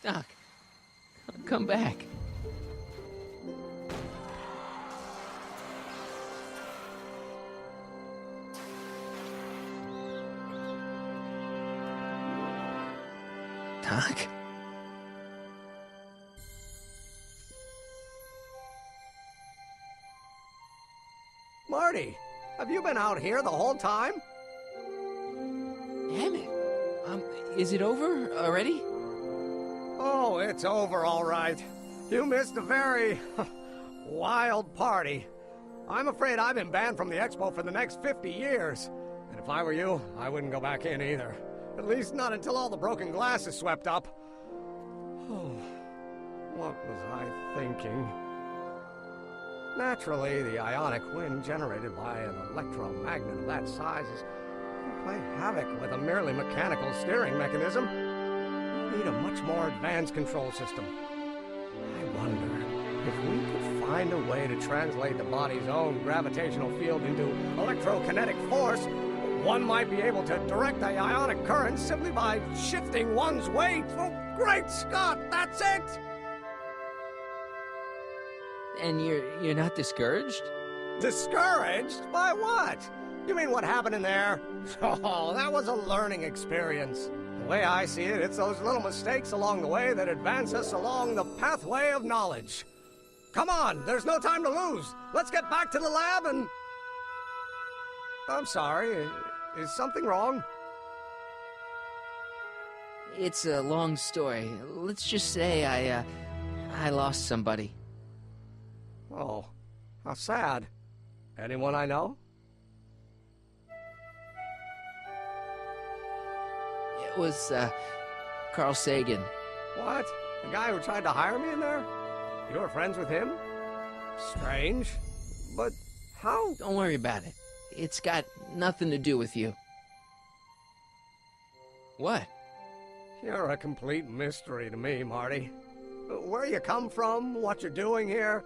Doc, come back. Doc? Marty, have you been out here the whole time? Damn it. Is it over already? Oh, it's over all right. You missed a very wild party. I'm afraid I've been banned from the expo for the next 50 years. And if I were you, I wouldn't go back in either. At least not until all the broken glass is swept up. Oh, what was I thinking? Naturally, the ionic wind generated by an electromagnet of that size can play havoc with a merely mechanical steering mechanism. We need a much more advanced control system. I wonder if we could find a way to translate the body's own gravitational field into electrokinetic force. One might be able to direct the ionic current simply by shifting one's weight. Oh, great Scott, that's it! And you're not discouraged? Discouraged? By what? You mean what happened in there? Oh, that was a learning experience. The way I see it, it's those little mistakes along the way that advance us along the pathway of knowledge. Come on, there's no time to lose. Let's get back to the lab and... I'm sorry, is something wrong? It's a long story. Let's just say I lost somebody. Oh, how sad. Anyone I know? It was, Carl Sagan. What? The guy who tried to hire me in there? You were friends with him? Strange. But how? Don't worry about it. It's got nothing to do with you. What? You're a complete mystery to me, Marty. Where you come from, what you're doing here.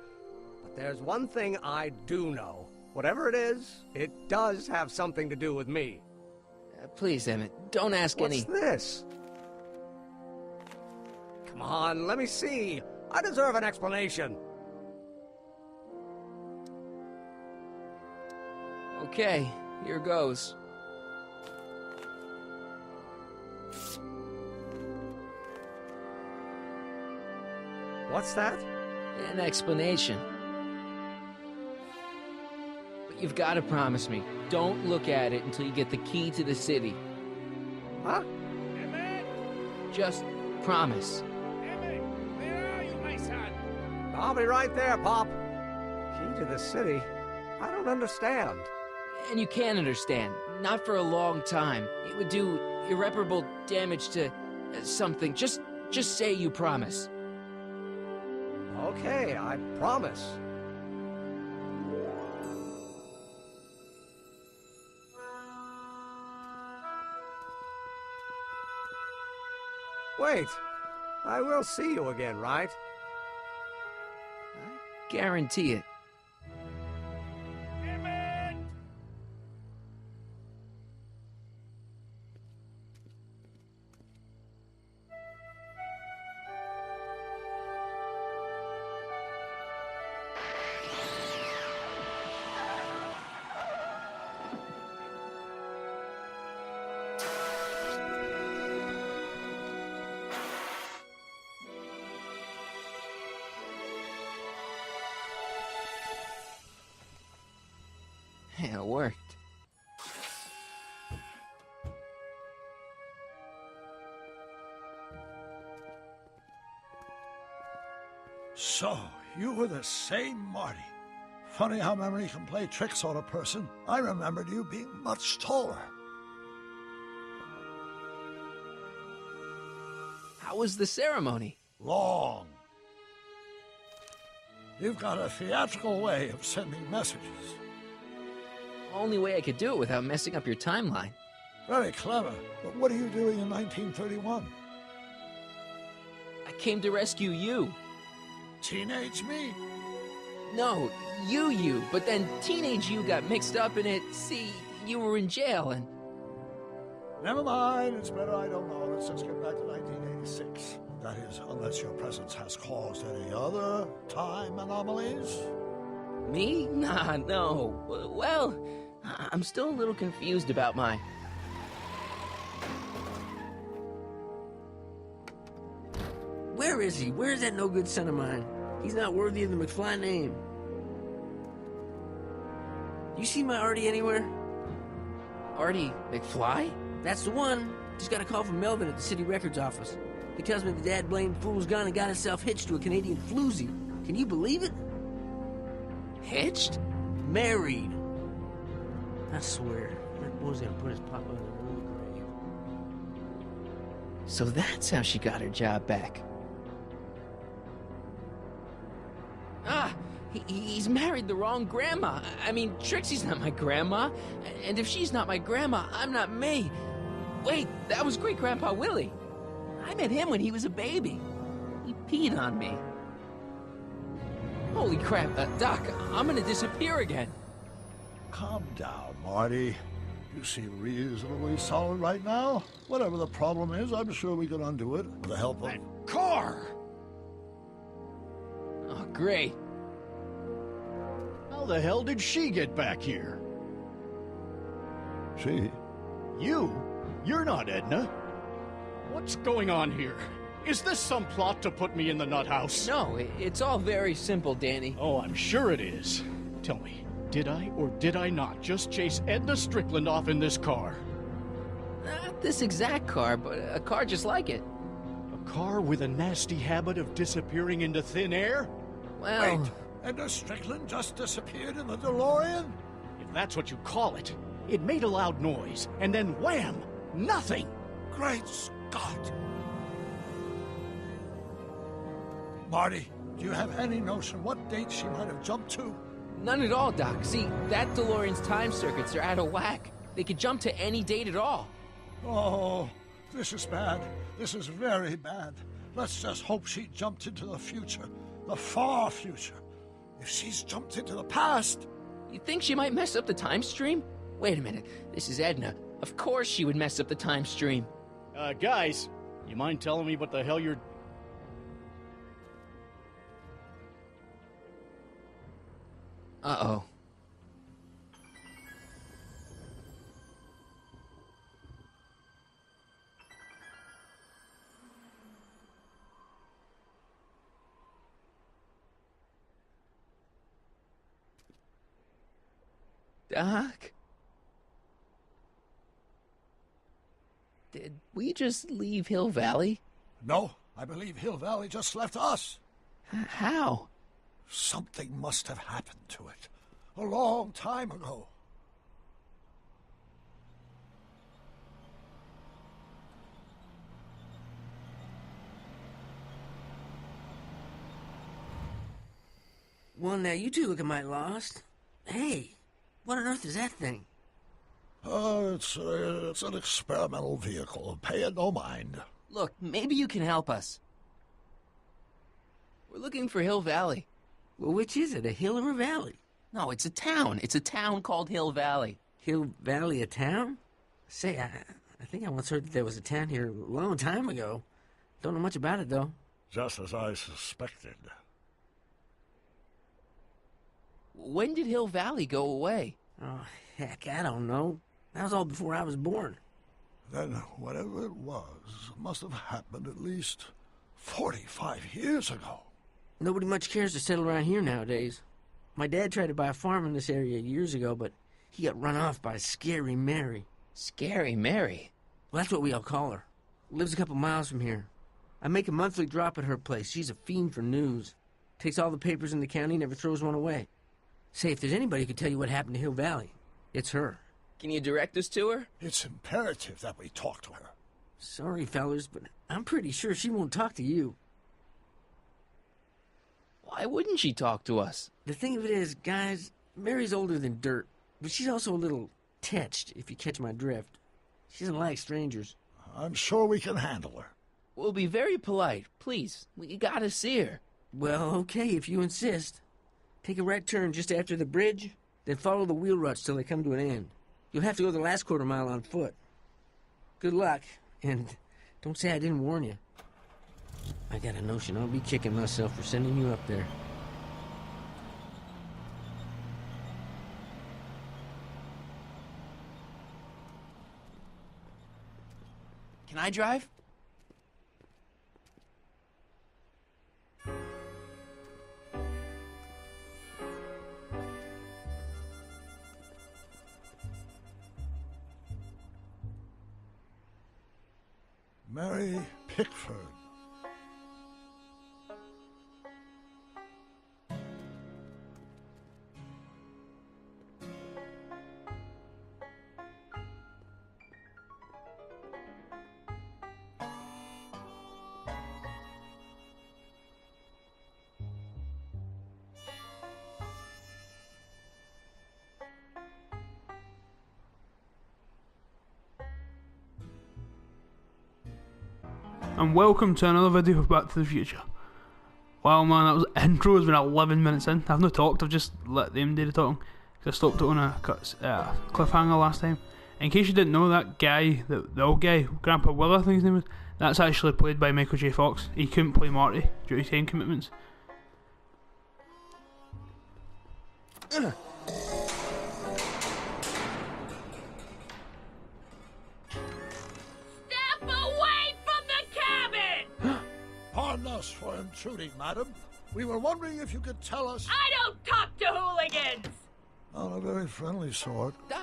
But there's one thing I do know. Whatever it is, it does have something to do with me. Please, Emmett, don't ask any... What's this? Come on, let me see. I deserve an explanation. Okay, here goes. What's that? An explanation. But you've got to promise me, don't look at it until you get the key to the city. Huh? Emmett! Just promise. Emmett! Where are you, my son? I'll be right there, Pop. Key to the city? I don't understand. And you can understand. Not for a long time. It would do irreparable damage to something. Just say you promise. Okay, I promise. Wait, I will see you again, right? I guarantee it. Emmett! Yeah, it worked. So, you were the same Marty. Funny how memory can play tricks on a person. I remembered you being much taller. How was the ceremony? Long. You've got a theatrical way of sending messages. Only way I could do it without messing up your timeline. Very clever. But what are you doing in 1931? I came to rescue you. Teenage me? No, you, but then teenage you got mixed up in it. See, you were in jail and... Never mind, it's better I don't know. Let's just get back to 1986. That is, unless your presence has caused any other time anomalies. Me? Nah, no. Well, I'm still a little confused about my... Where is he? Where's that no-good son of mine? He's not worthy of the McFly name. You see my Artie anywhere? Artie McFly? That's the one. Just got a call from Melvin at the city records office. He tells me the dad-blamed fool's gone and got himself hitched to a Canadian floozy. Can you believe it? Hitched? Married. I swear, that boy's gonna put his papa in an early grave. So that's how she got her job back. Ah! He's married the wrong grandma. I mean, Trixie's not my grandma. And if she's not my grandma, I'm not me. Wait, that was Great-Grandpa Willie. I met him when he was a baby. He peed on me. Holy crap, Doc, I'm gonna disappear again. Calm down, Marty. You seem reasonably solid right now. Whatever the problem is, I'm sure we can undo it with the help of... Car! Oh, great. How the hell did she get back here? She? You? You're not Edna. What's going on here? Is this some plot to put me in the nut house? No, it's all very simple, Danny. Oh, I'm sure it is. Tell me, did I or did I not just chase Edna Strickland off in this car? Not this exact car, but a car just like it. A car with a nasty habit of disappearing into thin air? Well... Wait, Edna Strickland just disappeared in the DeLorean? If that's what you call it. It made a loud noise, and then wham! Nothing! Great Scott! Marty, do you have any notion what date she might have jumped to? None at all, Doc. See, that DeLorean's time circuits are out of whack. They could jump to any date at all. Oh, this is bad. This is very bad. Let's just hope she jumped into the future. The far future. If she's jumped into the past... You think she might mess up the time stream? Wait a minute. This is Edna. Of course she would mess up the time stream. Guys, you mind telling me what the hell you're... Uh-oh. Doc? Did we just leave Hill Valley? No, I believe Hill Valley just left us. How? Something must have happened to it. A long time ago. Well, now you two look mighty lost. Hey, what on earth is that thing? It's an experimental vehicle. Pay it no mind. Look, maybe you can help us. We're looking for Hill Valley. Well, which is it, a hill or a valley? No, it's a town. It's a town called Hill Valley. Hill Valley, a town? Say, I think I once heard that there was a town here a long time ago. Don't know much about it, though. Just as I suspected. When did Hill Valley go away? Oh, heck, I don't know. That was all before I was born. Then whatever it was must have happened at least 45 years ago. Nobody much cares to settle around here nowadays. My dad tried to buy a farm in this area years ago, but he got run off by Scary Mary. Scary Mary? Well, that's what we all call her. Lives a couple miles from here. I make a monthly drop at her place. She's a fiend for news. Takes all the papers in the county, never throws one away. Say, if there's anybody who could tell you what happened to Hill Valley, it's her. Can you direct us to her? It's imperative that we talk to her. Sorry, fellers, but I'm pretty sure she won't talk to you. Why wouldn't she talk to us? The thing of it is, guys, Mary's older than dirt, but she's also a little tetched, if you catch my drift. She doesn't like strangers. I'm sure we can handle her. We'll be very polite. Please, we gotta see her. Well, okay, if you insist. Take a right turn just after the bridge, then follow the wheel ruts till they come to an end. You'll have to go the last quarter mile on foot. Good luck, and don't say I didn't warn you. I got a notion I'll be kicking myself for sending you up there. Can I drive? Mary Pickford. And welcome to another video of Back to the Future. Wow man, that was intro has been 11 minutes in. I've not talked, I've just let them do the talking because I stopped it on a cliffhanger last time. In case you didn't know, that guy, the old guy, Grandpa Will I think his name was, that's actually played by Michael J. Fox. He couldn't play Marty due to time commitments. Pardon us for intruding, madam. We were wondering if you could tell us... I don't talk to hooligans! On a very friendly sort. Doc,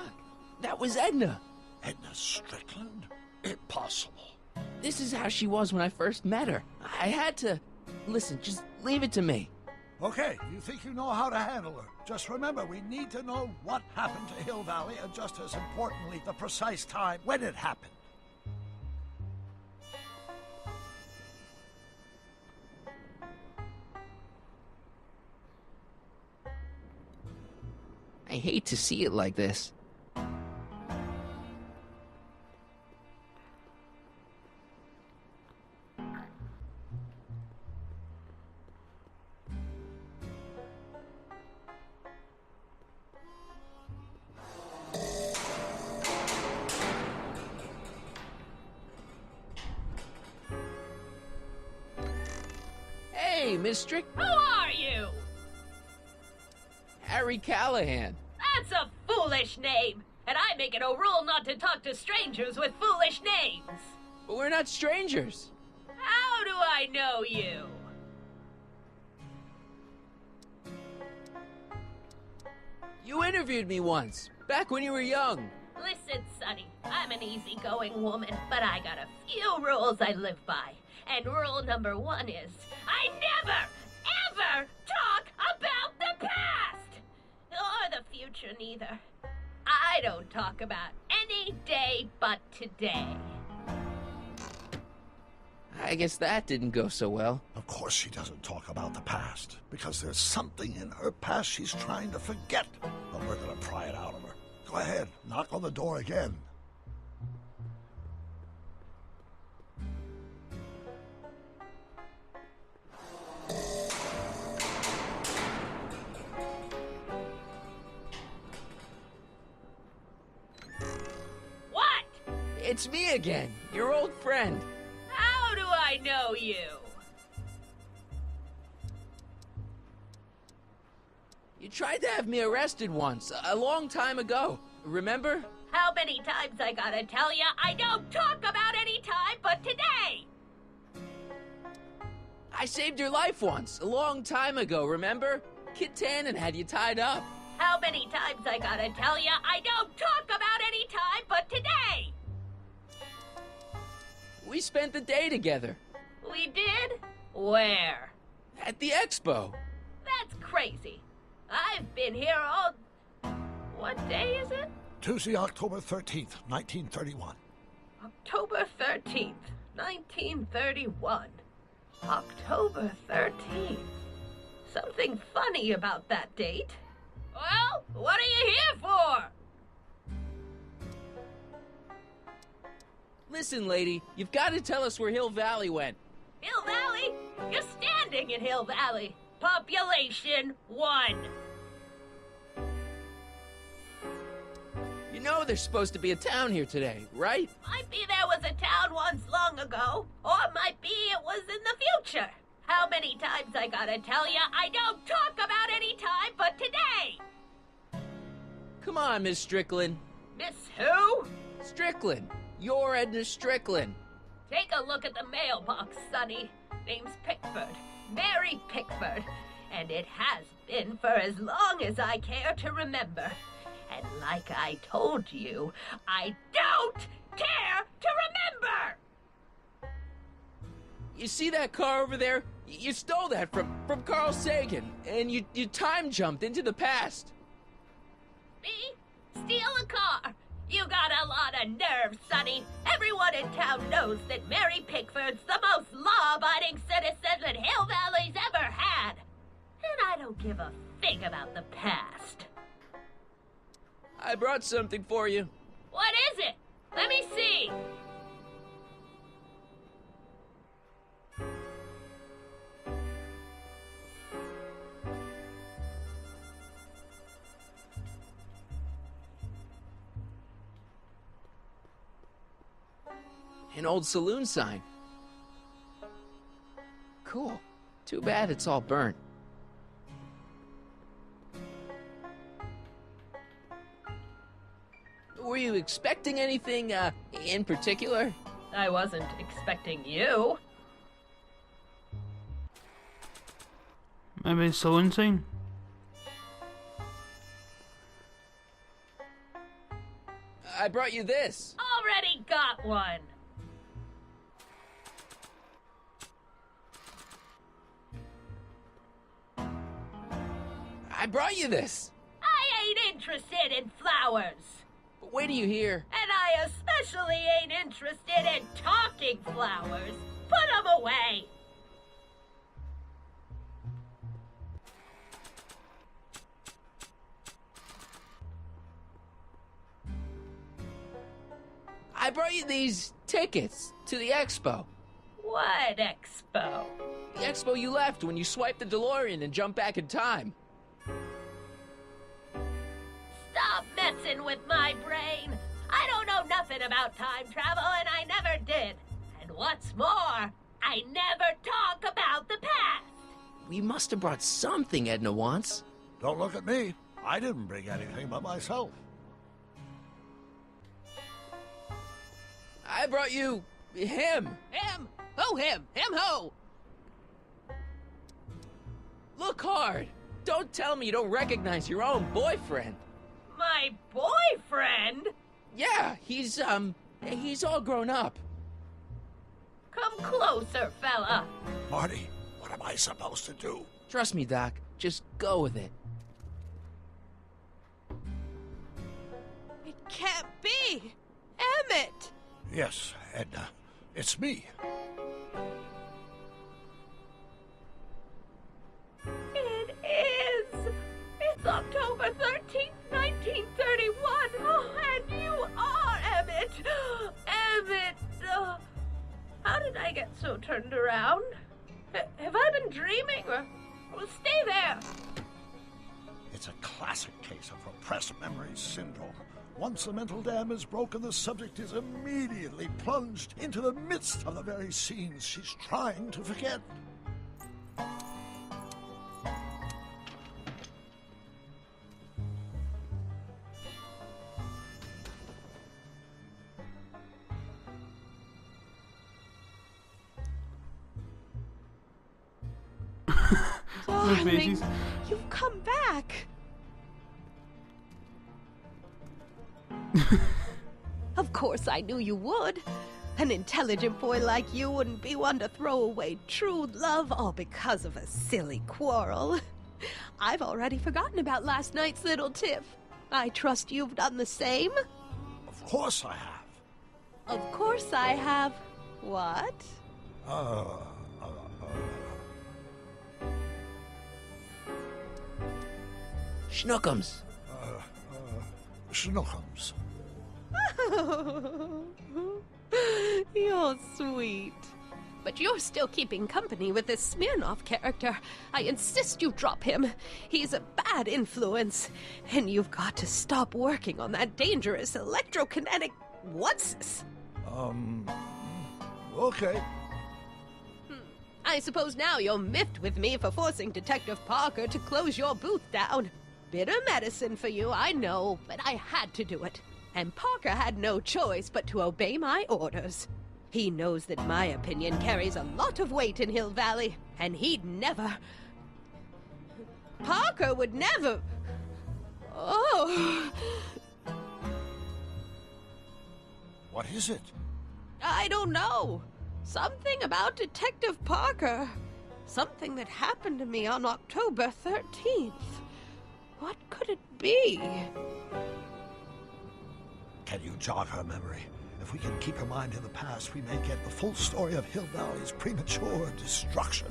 that was Edna. Edna Strickland? Impossible. This is how she was when I first met her. I had to... Listen, just leave it to me. Okay, you think you know how to handle her. Just remember, we need to know what happened to Hill Valley, and just as importantly, the precise time when it happened. I hate to see it like this. Hey, Miss Strick. Who are you? Harry Callahan. That's a foolish name, and I make it a rule not to talk to strangers with foolish names. But we're not strangers. How do I know you? You interviewed me once, back when you were young. Listen, Sonny, I'm an easygoing woman, but I got a few rules I live by. And rule number 1 is, I never, ever talk about the past! Or the future, neither. I don't talk about any day but today. I guess that didn't go so well. Of course she doesn't talk about the past, because there's something in her past she's trying to forget. But we're gonna pry it out of her. Go ahead, knock on the door again. It's me again, your old friend. How do I know you? You tried to have me arrested once, a long time ago. Remember? How many times I gotta tell ya I don't talk about any time but today? I saved your life once, a long time ago, remember? Kid Tannen had you tied up. How many times I gotta tell ya I don't talk about any time but today? We spent the day together. We did? Where? At the expo. That's crazy. I've been here all... What day is it? Tuesday, October 13th, 1931. October 13th, 1931. October 13th. Something funny about that date. Well, what are you here for? Listen, lady, you've got to tell us where Hill Valley went. Hill Valley? You're standing in Hill Valley. Population 1. You're know there's supposed to be a town here today, right? Might be there was a town once long ago, or might be it was in the future. How many times I gotta tell ya I don't talk about any time but today? Come on, Miss Strickland. Miss who? Strickland. You're Edna Strickland. Take a look at the mailbox, Sonny. Name's Pickford. Mary Pickford. And it has been for as long as I care to remember. And like I told you, I don't care to remember! You see that car over there? You stole that from Carl Sagan, and you time jumped into the past. Me? Steal a car? You got a lot of nerve, Sonny. Everyone in town knows that Mary Pickford's the most law-abiding citizen that Hill Valley's ever had. And I don't give a fig about the past. I brought something for you. What is it? Let me see. An old saloon sign. Cool. Too bad it's all burnt. Were you expecting anything, in particular? I wasn't expecting you. Maybe a saloon sign? I brought you this. Already got one. I brought you this. I ain't interested in flowers. But wait till you hear. And I especially ain't interested in talking flowers. Put 'em away. I brought you these tickets to the expo. What expo? The expo you left when you swiped the DeLorean and jumped back in time. Stop messing with my brain. I don't know nothing about time travel, and I never did. And what's more, I never talk about the past. We must have brought something Edna wants. Don't look at me. I didn't bring anything but myself. I brought you him. Him? Who him? Him who? Look hard. Don't tell me you don't recognize your own boyfriend. My boyfriend? Yeah, he's all grown up. Come closer, fella. Marty, what am I supposed to do? Trust me, Doc. Just go with it. It can't be! Emmett! Yes, Edna. It's me. It is. It's October 13th, 1931. Oh, and you are Emmett. Emmett. How did I get so turned around? Have I been dreaming? Well, stay there. It's a classic case of repressed memory syndrome. Once the mental dam is broken, the subject is immediately plunged into the midst of the very scenes she's trying to forget. Darling, faces. you've come back. Of course I knew you would. An intelligent boy like you wouldn't be one to throw away true love all because of a silly quarrel. I've already forgotten about last night's little tiff. I trust you've done the same? Of course I have. Of course I have. What? Schnookums. Schnookums. You're sweet. But you're still keeping company with this Smirnoff character. I insist you drop him. He's a bad influence. And you've got to stop working on that dangerous electrokinetic... What's this? Okay. I suppose now you're miffed with me for forcing Detective Parker to close your booth down. Bitter medicine for you, I know, but I had to do it. And Parker had no choice but to obey my orders. He knows that my opinion carries a lot of weight in Hill Valley, and he'd never... Parker would never... Oh... What is it? I don't know. Something about Detective Parker. Something that happened to me on October 13th. What could it be? Can you jog her memory? If we can keep her mind in the past, we may get the full story of Hill Valley's premature destruction.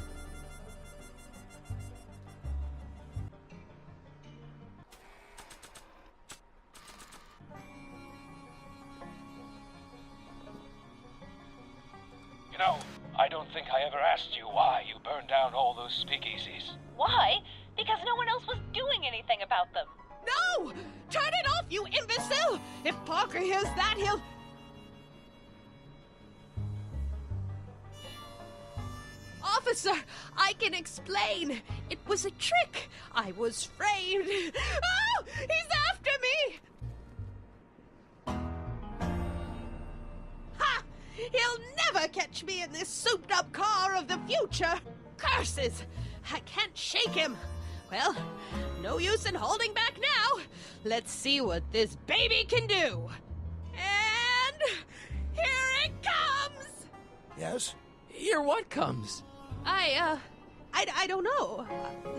You know, I don't think I ever asked you why you burned down all those speakeasies. Why? Because no one else was doing anything about them. No! Turn it off, you imbecile! If Parker hears that, he'll... Officer, I can explain. It was a trick. I was framed. Oh! He's after me! Ha! He'll never catch me in this souped-up car of the future. Curses! I can't shake him. Well, no use in holding back now. Let's see what this baby can do. And here it comes! Yes? Here what comes? I don't know.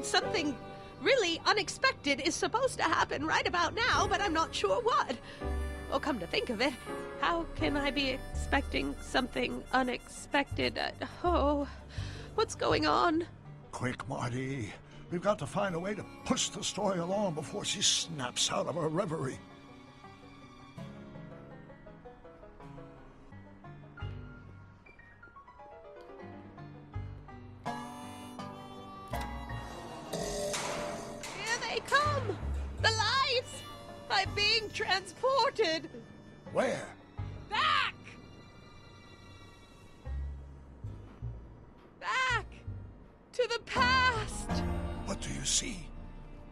Something really unexpected is supposed to happen right about now, but I'm not sure what. Oh, come to think of it, how can I be expecting something unexpected? Oh, what's going on? Quick, Marty. We've got to find a way to push the story along before she snaps out of her reverie. Here they come! The lights! I'm being transported! Where? Back! Back! To the past! What do you see?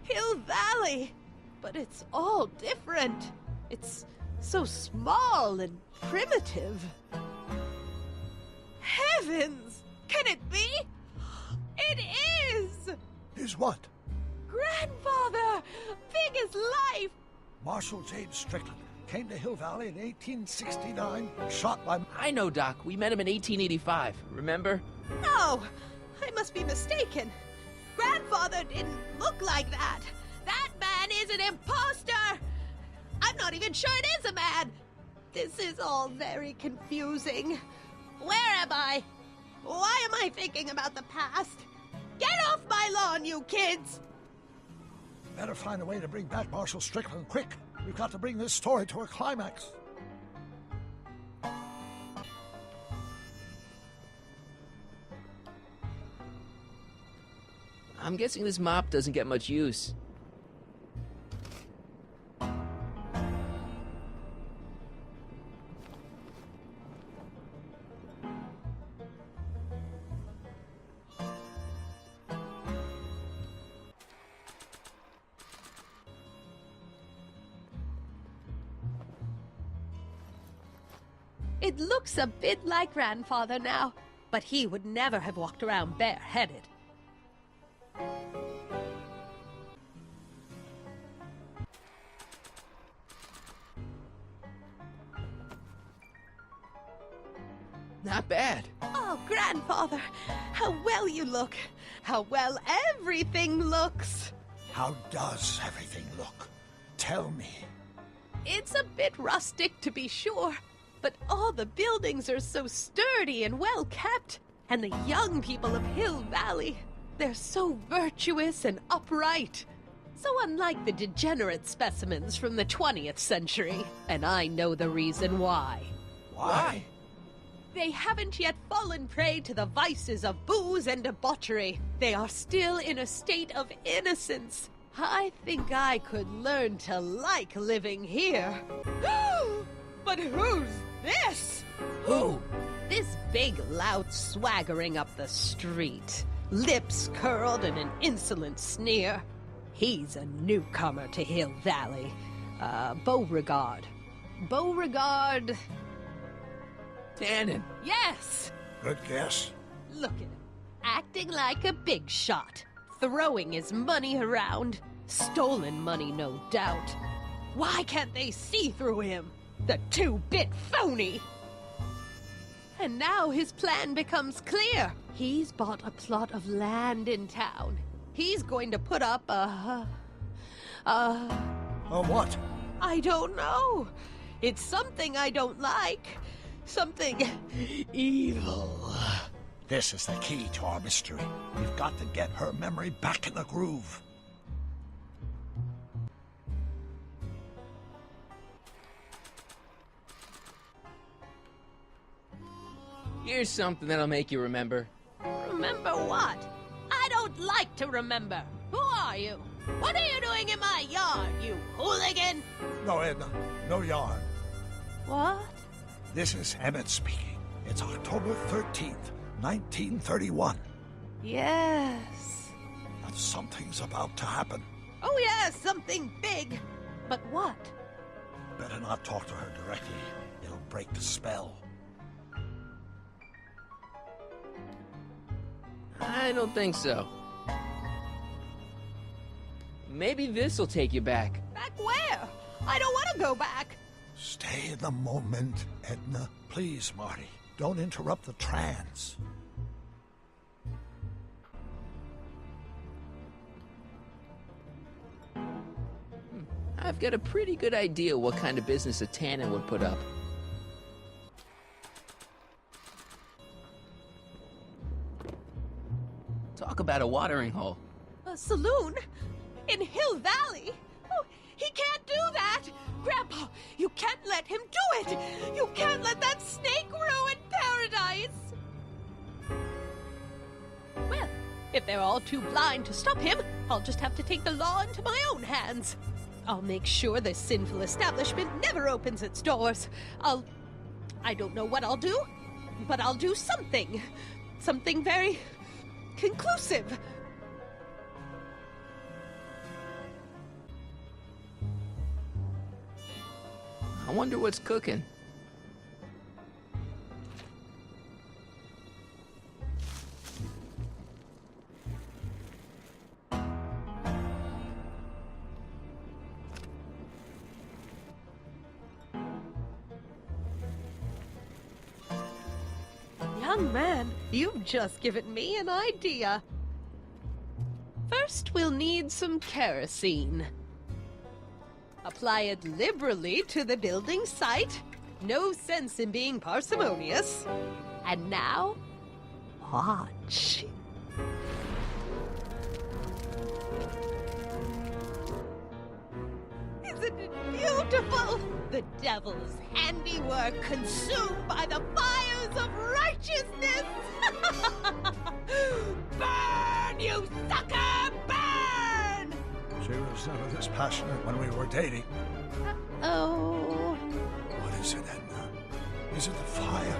Hill Valley! But it's all different. It's so small and primitive. Heavens! Can it be? It is! Is what? Grandfather! Big as life! Marshal James Strickland came to Hill Valley in 1869, shot by... I know, Doc. We met him in 1885. Remember? No! I must be mistaken. Grandfather didn't look like that. That man is an imposter! I'm not even sure it is a man! This is all very confusing. Where am I? Why am I thinking about the past? Get off my lawn, you kids! Better find a way to bring back Marshal Strickland quick. We've got to bring this story to a climax. I'm guessing this mop doesn't get much use. It looks a bit like Grandfather now, but he would never have walked around bareheaded. Not bad. Oh, Grandfather, how well you look. How well everything looks. How does everything look? Tell me. It's a bit rustic, to be sure, but all the buildings are so sturdy and well kept. And the young people of Hill Valley, they're so virtuous and upright. So unlike the degenerate specimens from the 20th century. And I know the reason why. Why? They haven't yet fallen prey to the vices of booze and debauchery. They are still in a state of innocence. I think I could learn to like living here. But who's this? Who? This big lout swaggering up the street, lips curled in an insolent sneer. He's a newcomer to Hill Valley. Beauregard. Beauregard... Tannen. Yes! Good guess. Look at him, acting like a big shot, throwing his money around. Stolen money, no doubt. Why can't they see through him? The two-bit phony! And now his plan becomes clear. He's bought a plot of land in town. He's going to put up a what? I don't know. It's something I don't like. Something evil. This is the key to our mystery. We've got to get her memory back in the groove. Here's something that'll make you remember. Remember what? I don't like to remember. Who are you? What are you doing in my yard, you hooligan? No, Edna. No yarn. What? This is Emmett speaking. It's October 13th, 1931. Yes. But something's about to happen. Oh, yes, something big. But what? Better not talk to her directly. It'll break the spell. I don't think so. Maybe this'll take you back. Back where? I don't want to go back. Stay in the moment, Edna. Please, Marty. Don't interrupt the trance. I've got a pretty good idea what kind of business a Tannen would put up. Talk about a watering hole. A saloon? In Hill Valley? Oh, he can't do that! Grandpa, you can't let him do it! You can't let that snake ruin paradise! Well, if they're all too blind to stop him, I'll just have to take the law into my own hands. I'll make sure this sinful establishment never opens its doors. I don't know what I'll do, but I'll do something. Something very conclusive. I wonder what's cooking. Young man, you've just given me an idea. First, we'll need some kerosene. Apply it liberally to the building site. No sense in being parsimonious. And now, watch. Isn't it beautiful? The devil's handiwork consumed by the fires of righteousness! Burn, you sucker! Burn! She was never this passionate when we were dating. Oh. What is it, Edna? Is it the fire?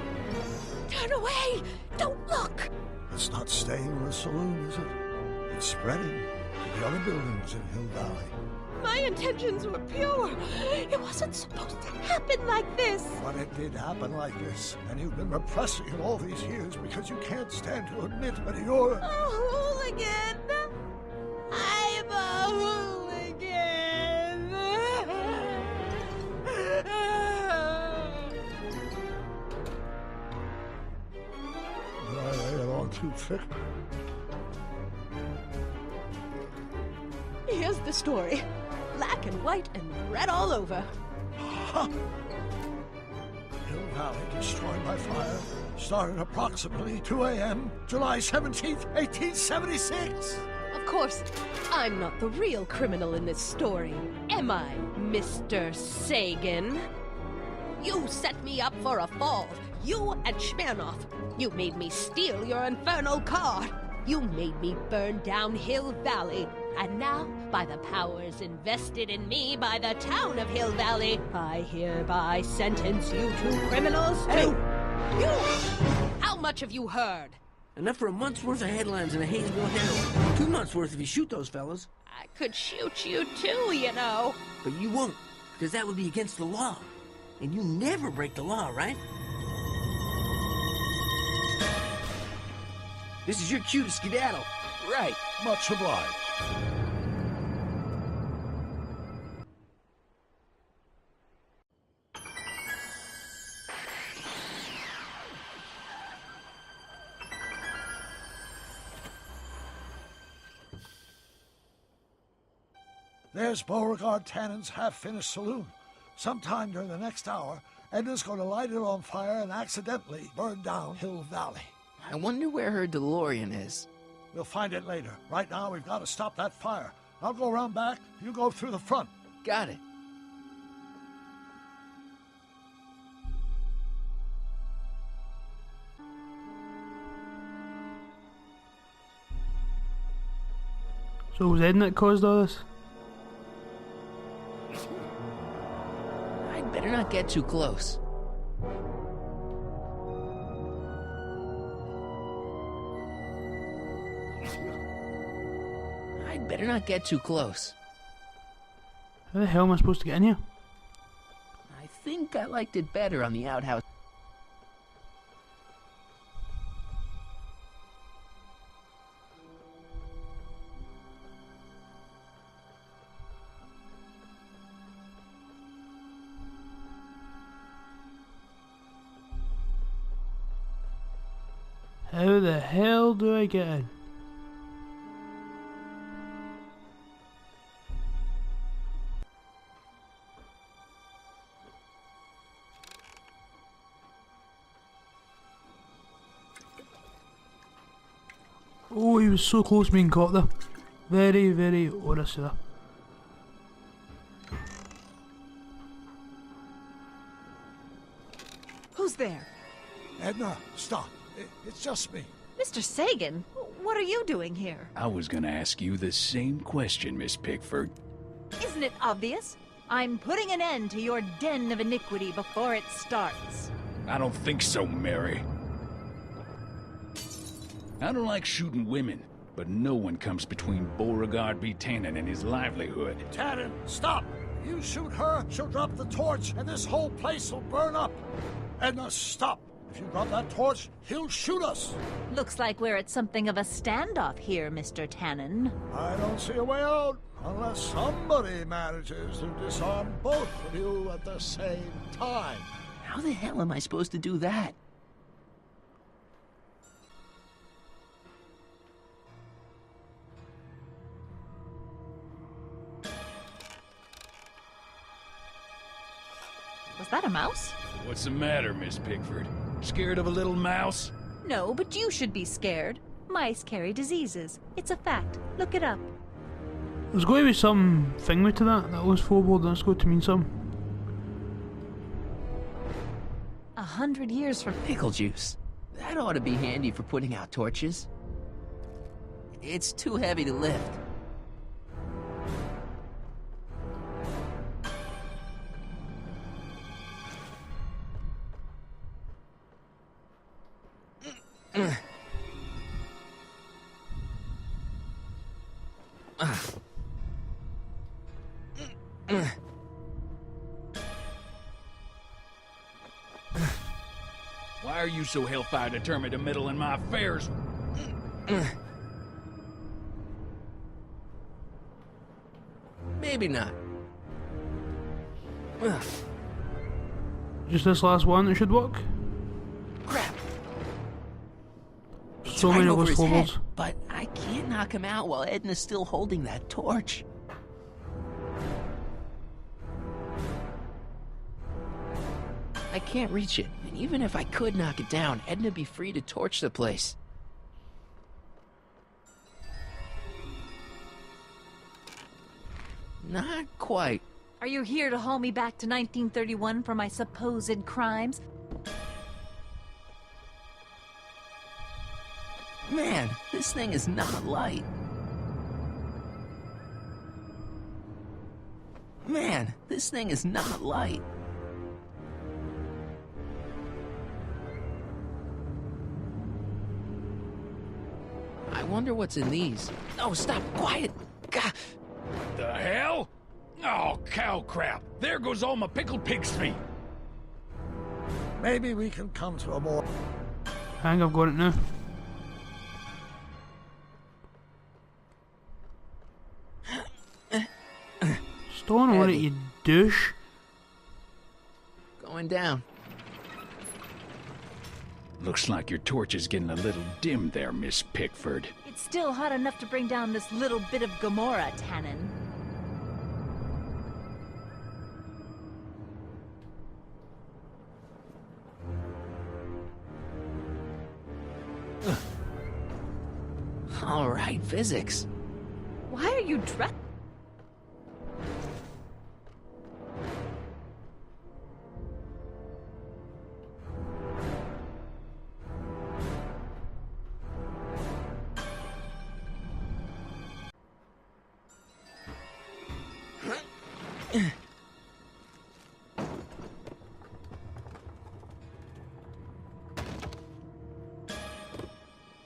Turn away! Don't look! It's not staying in the saloon, is it? It's spreading to the other buildings in Hill Valley. My intentions were pure. It wasn't supposed to happen like this. But it did happen like this, and you've been repressing it all these years because you can't stand to admit that you're... A hooligan! I'm a hooligan! I laid it on too thick. Here's the story. Black and white and red all over. Huh. Hill Valley destroyed by fire started approximately 2 a.m., July 17th, 1876. Of course, I'm not the real criminal in this story, am I, Mr. Sagan? You set me up for a fall. You and Smirnoff. You made me steal your infernal car. You made me burn down Hill Valley. And now, by the powers invested in me by the town of Hill Valley, I hereby sentence you two criminals to... You! How much have you heard? Enough for a month's worth of headlines in a Hayesville Herald. 2 months worth if you shoot those fellas. I could shoot you too, you know. But you won't, because that would be against the law. And you never break the law, right? This is your cue to skedaddle. Right. Much obliged. There's Beauregard Tannen's half-finished saloon. Sometime during the next hour, Edna's going to light it on fire and accidentally burn down Hill Valley. I wonder where her DeLorean is. We'll find it later. Right now, we've got to stop that fire. I'll go around back. You go through the front. Got it. So was Edna that caused all this? I'd better not get too close. I'd better not get too close. How the hell am I supposed to get in here? I think I liked it better on the outhouse. How the hell do I get in? Oh, he was so close to being caught there. Very, very honest there. Who's there? Edna, stop. It's just me. Mr. Sagan, what are you doing here? I was gonna ask you the same question, Miss Pickford. Isn't it obvious? I'm putting an end to your den of iniquity before it starts. I don't think so, Mary. I don't like shooting women, but no one comes between Beauregard B. Tannen and his livelihood. Tannen, stop! You shoot her, she'll drop the torch, and this whole place will burn up. Edna, stop! If you drop that torch, he'll shoot us. Looks like we're at something of a standoff here, Mr. Tannen. I don't see a way out, unless somebody manages to disarm both of you at the same time. How the hell am I supposed to do that? Was that a mouse? What's the matter, Miss Pickford? Scared of a little mouse? No, but you should be scared. Mice carry diseases. It's a fact. Look it up. There's going to be some thingy to that. That was forward, that's going to mean some. 100 years from... Pickle juice. That ought to be handy for putting out torches. It's too heavy to lift. Why are you so hellfire determined to meddle in my affairs? Maybe not. Just this last one that should work. Crap. So Right many of over us his head, forwards. but I can't knock him out while Edna's still holding that torch. I can't reach it, and even if I could knock it down, Edna'd be free to torch the place. Not quite. Are you here to haul me back to 1931 for my supposed crimes? This thing is not light. Man, this thing is not light. I wonder what's in these. No, stop, quiet. God. The hell? Oh, cow crap. There goes all my pickled pig's feet. Maybe we can come to a more... I think I've got it now. Stone on it, you douche. Going down. Looks like your torch is getting a little dim there, Miss Pickford. It's still hot enough to bring down this little bit of Gomorrah, Tannen. All right, physics. Why are you dressed?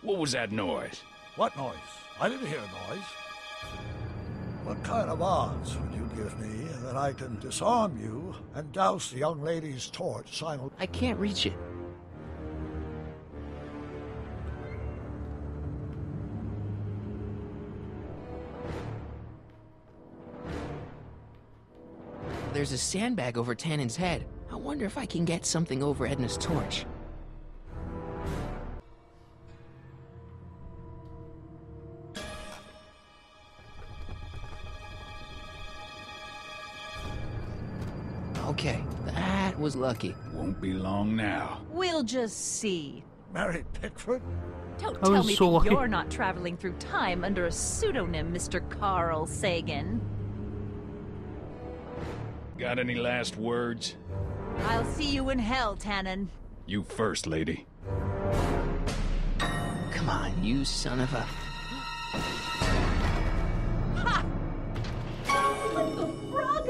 What was that noise? What noise? I didn't hear a noise. What kind of odds would you give me that I can disarm you and douse the young lady's torch simultaneously? I can't reach it. There's a sandbag over Tannen's head. I wonder if I can get something over Edna's torch. Okay, that was lucky. Won't be long now. We'll just see. Mary Pickford? Don't I tell was me so that lucky. you're not traveling through time under a pseudonym, Mr. Carl Sagan. Got any last words? I'll see you in hell, Tannen. You first, lady. Come on, you son of a... Ha! What the frog?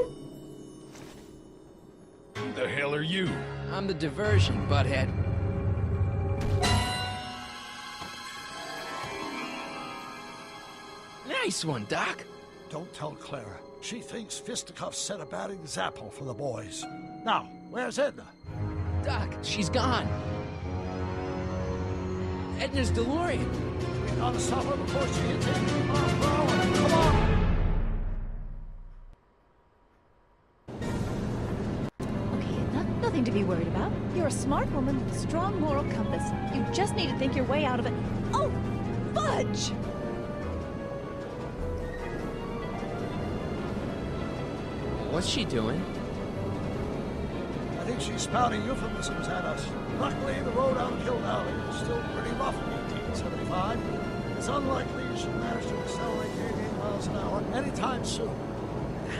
Who the hell are you? I'm the diversion, butthead. Nice one, Doc. Don't tell Clara. She thinks fisticuffs set a bad example for the boys. Now, where's Edna? Doc, she's gone. Edna's DeLorean. We gotta stop her before she hits 80 miles per hour. Come on! Okay, Edna, nothing to be worried about. You're a smart woman with a strong moral compass. You just need to think your way out of it. Oh, fudge! What's she doing? I think she's spouting euphemisms at us. Luckily, the road out of Kildare is still pretty rough in 1875. It's unlikely she'll manage to accelerate 88 miles an hour anytime soon.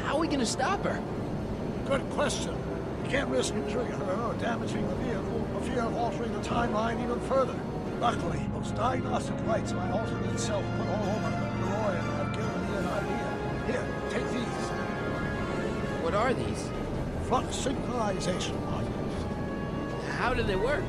How are we gonna stop her? Good question. You can't risk injuring her or damaging the vehicle for fear of altering the timeline even further. Luckily, those diagnostic lights my alternate self put all over the DeLorean have given me an idea. Here, take these. What are these? Flux synchronization modules. How do they work?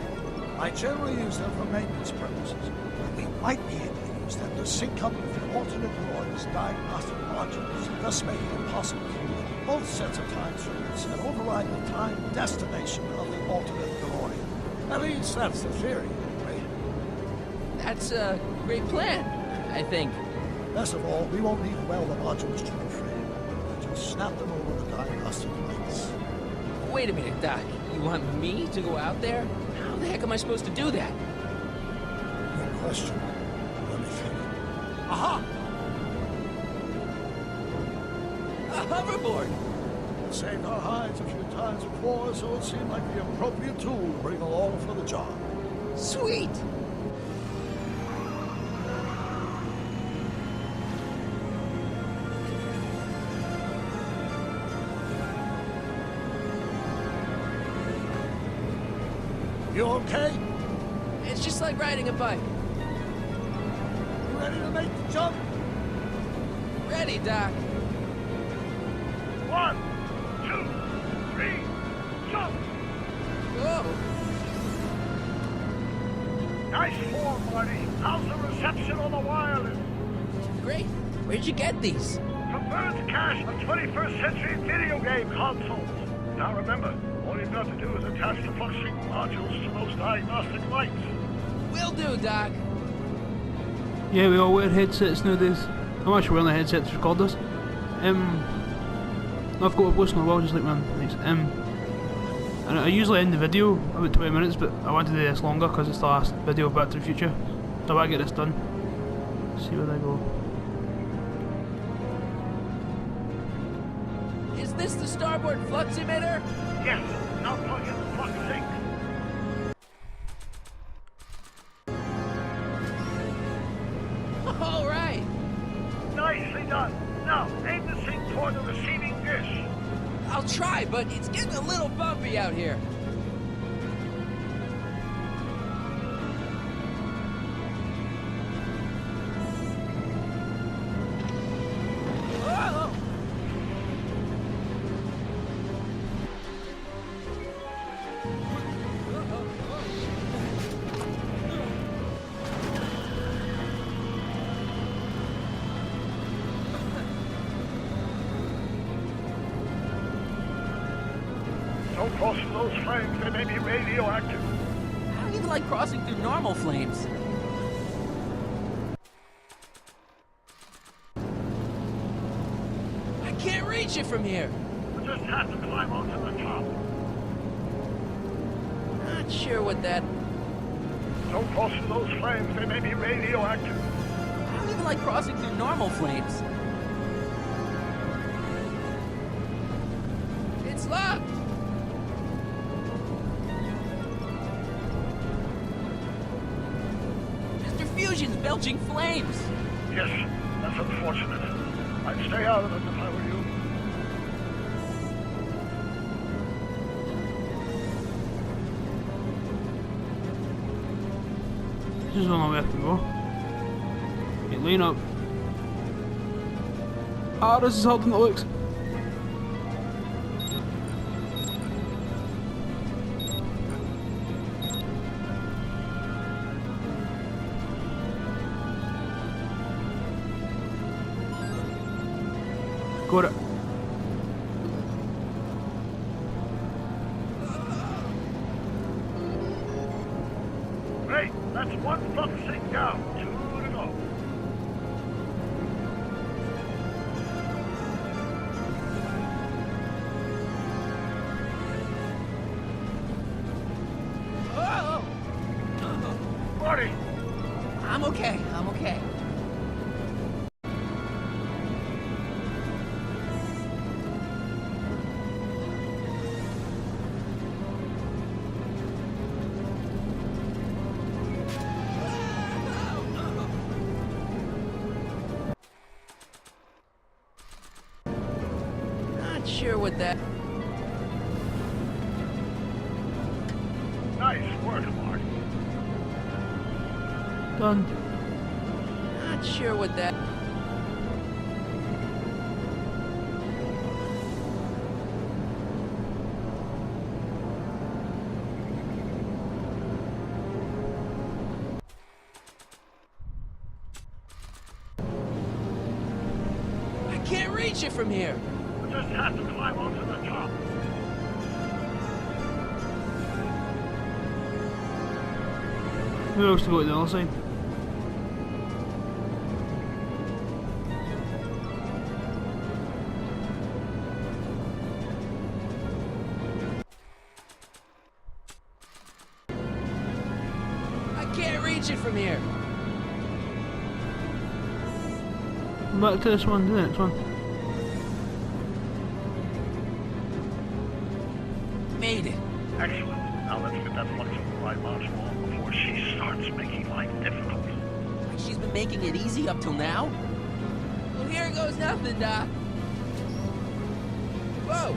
I generally use them for maintenance purposes, but we might be able to use them to sync up with the alternate DeLorean's diagnostic modules, thus making it possible to use both sets of time circuits and override the time destination of the alternate DeLorean. At least that's the theory, right? That's a great plan, I think. Best of all, we won't need to weld the modules to the frame. We'll just snap them over the diagnostic lights. Wait a minute, Doc. You want me to go out there? How the heck am I supposed to do that? Good question. Let me think. Aha! A hoverboard! Saved our hides a few times before, so it seemed like the appropriate tool to bring along for the job. Sweet! You okay? It's just like riding a bike. ready to make the jump? Ready, Doc. 1, 2, 3, jump! Whoa. Nice form, Marty. How's the reception on the wireless? Great. Where'd you get these? From Bird's cache of 21st century video game consoles. Now remember, all you've got to do is attach the flux-sync modules to those diagnostic lights. Will do, Doc. Yeah, we all wear headsets nowadays. I'm actually wearing a headset to record this. I've got a voice on the wall just like man. Nice. And I usually end the video about 20 minutes, but I want to do this longer because it's the last video of Back to the Future. So I want to get this done. See where they go. Is this the starboard flux emitter? Yes, now plug in the flux-sync. All right. Nicely done. Now, aim the sync toward the receiving dish. I'll try, but it's getting a little bumpy out here. Whoa! Don't cross through those flames. They may be radioactive. I don't even like crossing through normal flames. I can't reach it from here. We just have to climb onto the top. Not sure what that... Don't cross through those flames. They may be radioactive. I don't even like crossing through normal flames. It's locked. Mr. Fusion's belching flames. Yes, that's unfortunate. I'd stay out of it if I were you. This is the only way I can go. Okay, lean up. Ah, this is harder than it looks. Got it. Great, that's one flux-sync down. 2 to go. Whoa! Marty! I'm okay. I'm okay. Not sure what that... Nice work, Marty. Done. Not sure what that... I can't reach it from here. We just have to climb onto the top. Who else to go to the other side? I can't reach it from here. Come back to this one, the next one. Made it. Excellent. Now let's get that flux override module on before she starts making life difficult. She's been making it easy up till now? Well, here goes nothing, Doc. Whoa!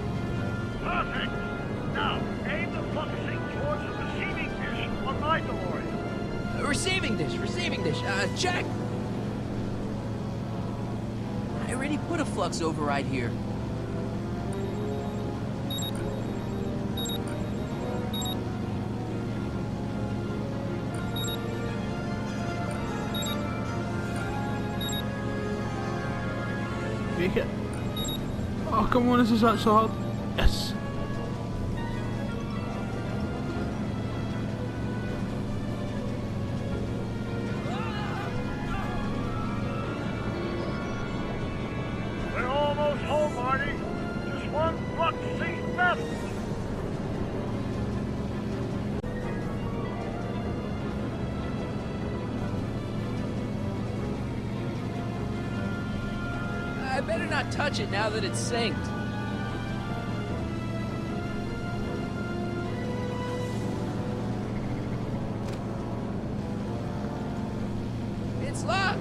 Perfect! Now, aim the flux-sync towards the receiving dish on my DeLorean. Receiving dish, check! already put a flux override here. Make it. Oh, come on, this is actually hard. Yes. We're almost home, Marty. Just one flux sink left. I better not touch it now that it's synced. It's locked.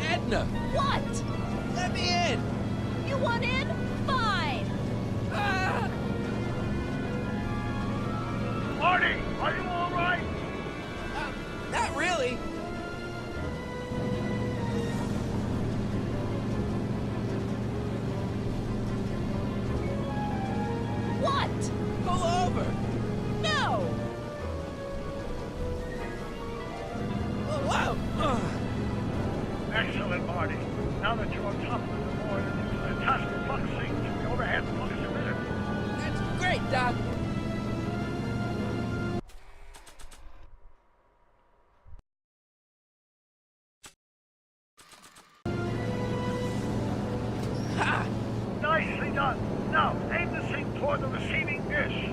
Edna! What? Let me in! You want in? Fine. Ah! Marty, are you all right? Not really. What? Pull over! No! Whoa! Ugh. Excellent, Marty. Now that you're on top of the DeLorean, you can attach the flux sink to the overhead flux emitter. That's great, Doc. Ha! Nicely done. Now, aim the sink toward the receiving dish.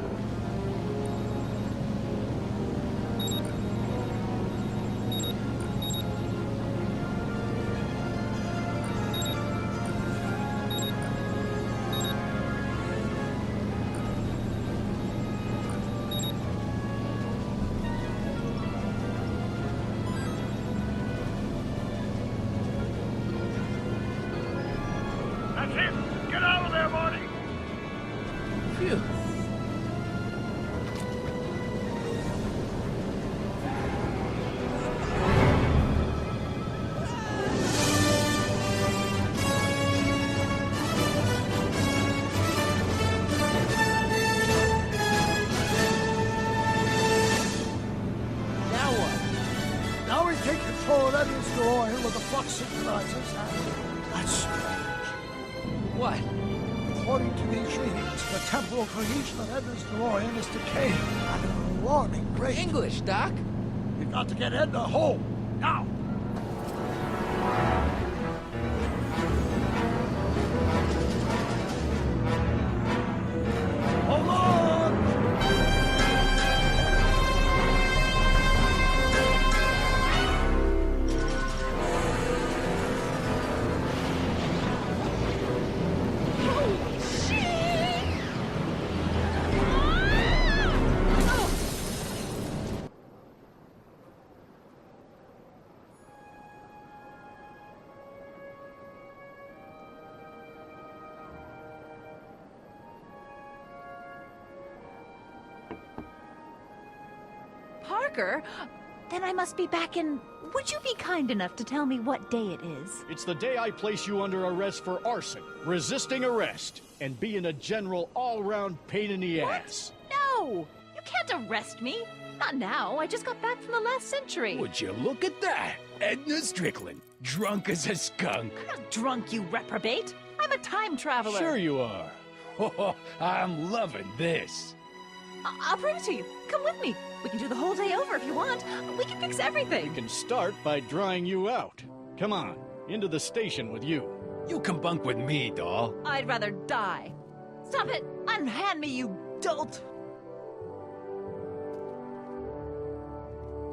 That's it. Get out of there, Marty. Phew. Now what? Now we take control of Eddie's DeLorean with the flux synchronizers, and that's strange. What? According to these readings, the temporal cohesion of Edna's DeLorean is decaying at an alarming rate. English, Doc. We've got to get Edna home, now! Hold on! Holy shit! Parker? Then I must be back in... Would you be kind enough to tell me what day it is? It's the day I place you under arrest for arson, resisting arrest, and being a general all-round pain in the ass. No! You can't arrest me. Not now. I just got back from the last century. Would you look at that? Edna Strickland, drunk as a skunk. I'm not drunk, you reprobate. I'm a time traveler. Sure you are. Oh, I'm loving this. I'll prove it to you. Come with me. We can do the whole day over if you want. We can fix everything. We can start by drying you out. Come on, into the station with you. You can bunk with me, doll. I'd rather die. Stop it! Unhand me, you dolt!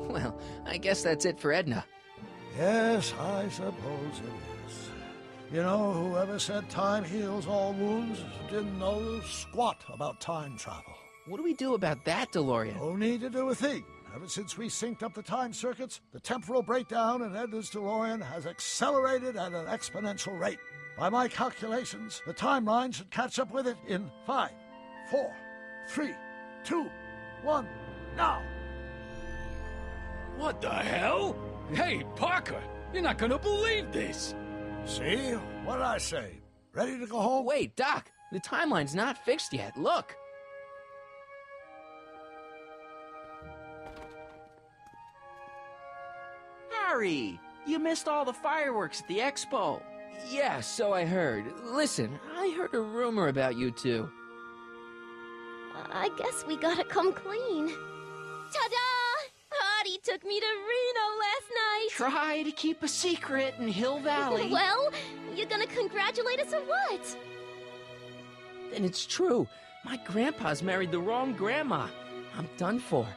Well, I guess that's it for Edna. Yes, I suppose it is. You know, whoever said time heals all wounds didn't know squat about time travel. What do we do about that, DeLorean? No need to do a thing. Ever since we synced up the time circuits, the temporal breakdown in Edna's DeLorean has accelerated at an exponential rate. By my calculations, the timeline should catch up with it in 5, 4, 3, 2, 1, now! What the hell? Hey, Parker, you're not gonna believe this. See? What did I say? Ready to go home? Wait, Doc, the timeline's not fixed yet. Look. Harry, you missed all the fireworks at the expo. Yeah, so I heard. Listen, I heard a rumor about you two. I guess we gotta come clean. Ta-da! Artie took me to Reno last night. Try to keep a secret in Hill Valley. Well, you gonna congratulate us or what? And it's true. My grandpa's married the wrong grandma. I'm done for.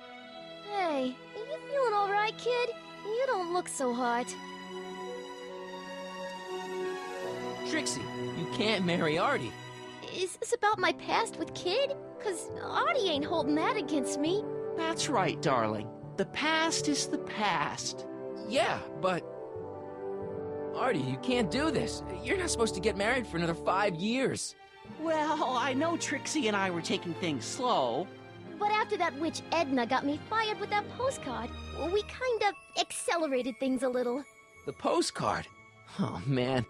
Hey, are you feeling all right, kid? You don't look so hot. Trixie, you can't marry Artie. Is this about my past with Kid? 'Cause Artie ain't holding that against me. That's right, darling. The past is the past. Yeah, but... Artie, you can't do this. You're not supposed to get married for another 5 years. Well, I know Trixie and I were taking things slow. But after that witch Edna got me fired with that postcard, we kind of accelerated things a little. The postcard? Oh, man.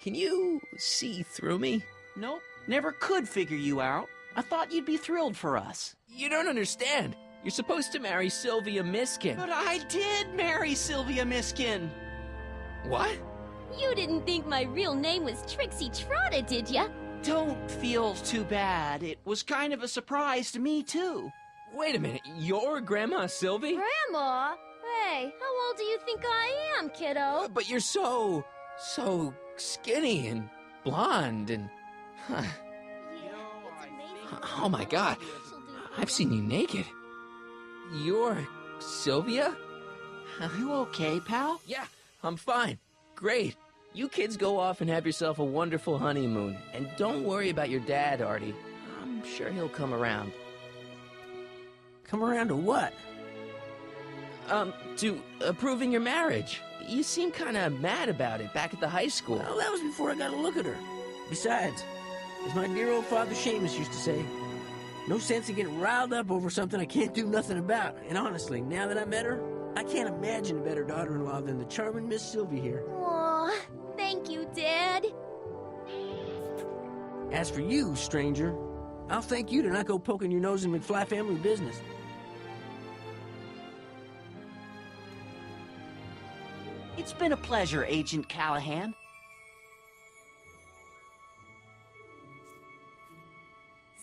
Can you see through me? Nope, never could figure you out. I thought you'd be thrilled for us. You don't understand. You're supposed to marry Sylvia Miskin. But I did marry Sylvia Miskin. What? You didn't think my real name was Trixie Trotter, did ya? Don't feel too bad. It was kind of a surprise to me, too. Wait a minute, you're Grandma Sylvie? Grandma? Hey, how old do you think I am, kiddo? But you're so skinny and blonde and... Huh. Oh my God, I've seen you naked. You're Sylvia? You okay, pal? Yeah, I'm fine. Great. You kids go off and have yourself a wonderful honeymoon. And don't worry about your dad, Artie. I'm sure he'll come around. Come around to what? To approving your marriage. You seem kind of mad about it back at the high school. Well, that was before I got a look at her. Besides, as my dear old father Seamus used to say, no sense in getting riled up over something I can't do nothing about. And honestly, now that I met her, I can't imagine a better daughter-in-law than the charming Miss Sylvie here. Aw, thank you, Dad. As for you, stranger, I'll thank you to not go poking your nose in McFly family business. It's been a pleasure, Agent Callahan.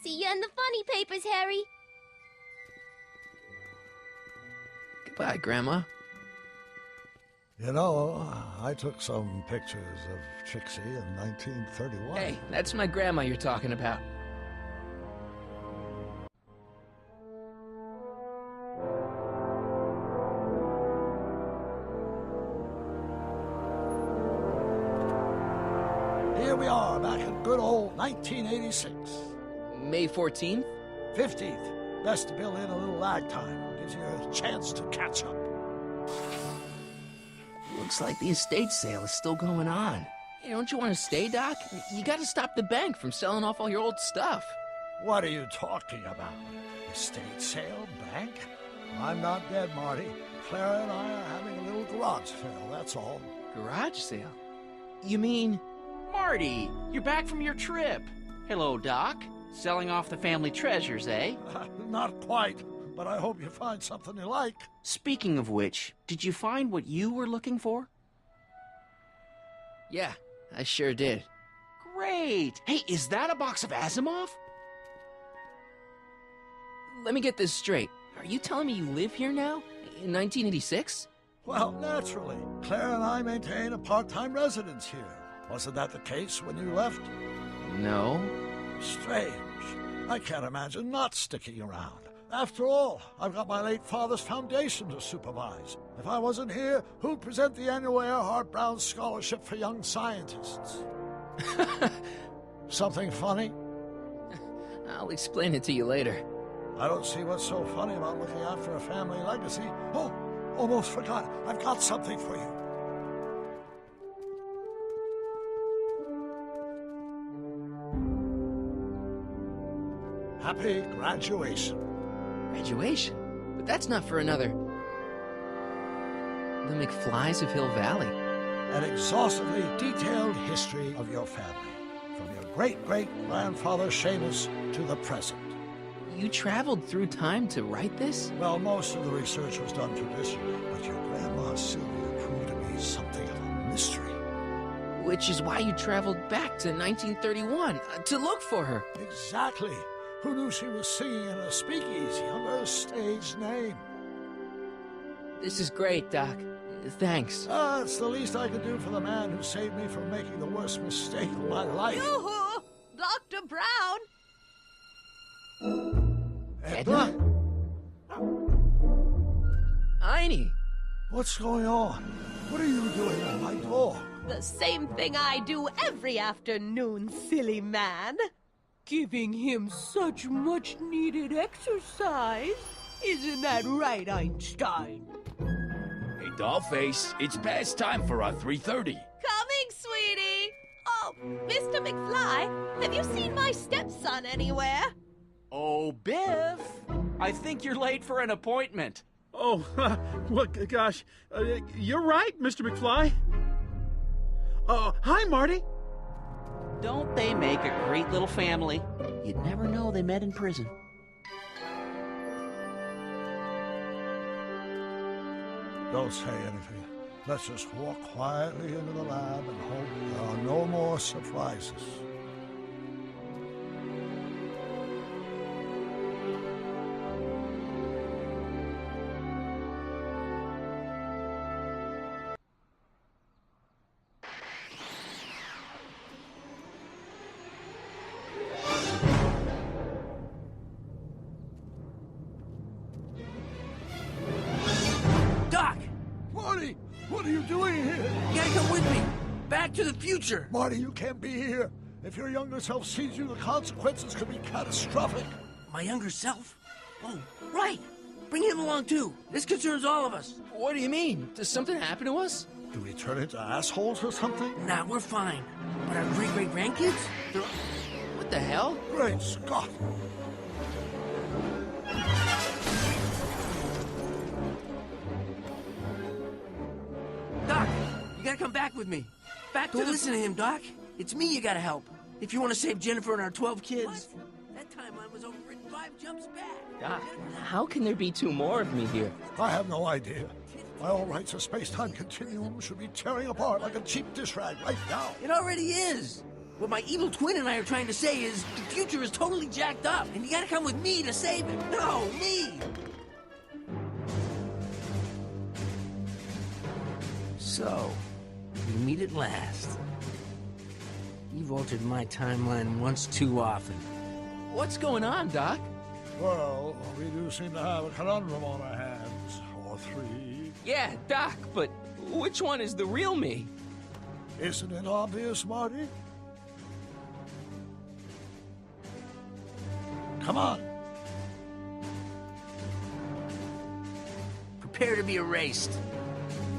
See ya in the funny papers, Harry. Goodbye, Grandma. You know, I took some pictures of Trixie in 1931. Hey, that's my grandma you're talking about. Here we are, back in good old 1986. May 14th? 15th. Best to build in a little lag time. Gives you a chance to catch up. Looks like the estate sale is still going on. Hey, don't you want to stay, Doc? You gotta stop the bank from selling off all your old stuff. What are you talking about? Estate sale? Bank? I'm not dead, Marty. Clara and I are having a little garage sale, that's all. Garage sale? You mean... Marty, you're back from your trip. Hello, Doc. Selling off the family treasures, eh? Not quite, but I hope you find something you like. Speaking of which, did you find what you were looking for? Yeah, I sure did. Great! Hey, is that a box of Asimov? Let me get this straight. Are you telling me you live here now? In 1986? Well, naturally. Claire and I maintain a part-time residence here. Wasn't that the case when you left? No. Strange. I can't imagine not sticking around. After all, I've got my late father's foundation to supervise. If I wasn't here, who'd present the annual Earhart Brown Scholarship for Young Scientists? Something funny? I'll explain it to you later. I don't see what's so funny about looking after a family legacy. Oh, almost forgot. I've got something for you. Happy graduation. Graduation? But that's not for another... The McFlys of Hill Valley. An exhaustively detailed history of your family, from your great-great-grandfather Seamus to the present. You traveled through time to write this? Well, most of the research was done traditionally, but your grandma Sylvia proved to be something of a mystery. Which is why you traveled back to 1931, to look for her. Exactly. Who knew she was singing in a speakeasy under a stage name? This is great, Doc. Thanks. It's the least I could do for the man who saved me from making the worst mistake of my life. Yoo-hoo! Dr. Brown! Edna? Einie! What's going on? What are you doing at my door? The same thing I do every afternoon, silly man. Giving him such much-needed exercise. Isn't that right, Einstein? Hey, Dollface, it's past time for our 3:30. Coming, sweetie! Oh, Mr. McFly, have you seen my stepson anywhere? Oh, Biff! I think you're late for an appointment. Oh, well, gosh. You're right, Mr. McFly. Hi, Marty. Don't they make a great little family? You'd never know they met in prison. Don't say anything. Let's just walk quietly into the lab and hope there are no more surprises. Marty, what are you doing here? You gotta come with me. Back to the future. Marty, you can't be here. If your younger self sees you, the consequences could be catastrophic. My younger self? Oh, right. Bring him along, too. This concerns all of us. What do you mean? Does something happen to us? Do we turn into assholes or something? Nah, we're fine. But our great-great-grandkids? They're... What the hell? Great Scott! Doc, you gotta come back with me. Back to listen to him, Doc. It's me you gotta help. If you want to save Jennifer and our 12 kids. What? That timeline was overwritten 5 jumps back. Doc, how can there be 2 more of me here? I have no idea. My own rights of space-time continuum should be tearing apart like a cheap dish rag right now. It already is. What my evil twin and I are trying to say is the future is totally jacked up, and you gotta come with me to save it. No, me! So, we meet at last. You've altered my timeline once too often. What's going on, Doc? Well, we do seem to have a conundrum on our hands. Or 3. Yeah, Doc, but which one is the real me? Isn't it obvious, Marty? Come on. Prepare to be erased.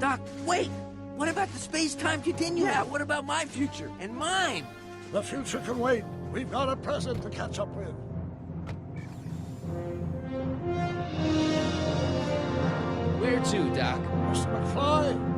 Doc, wait! What about the space-time continuum? Yeah, what about my future? And mine? The future can wait. We've got a present to catch up with. Where to, Doc? Mr. McFly,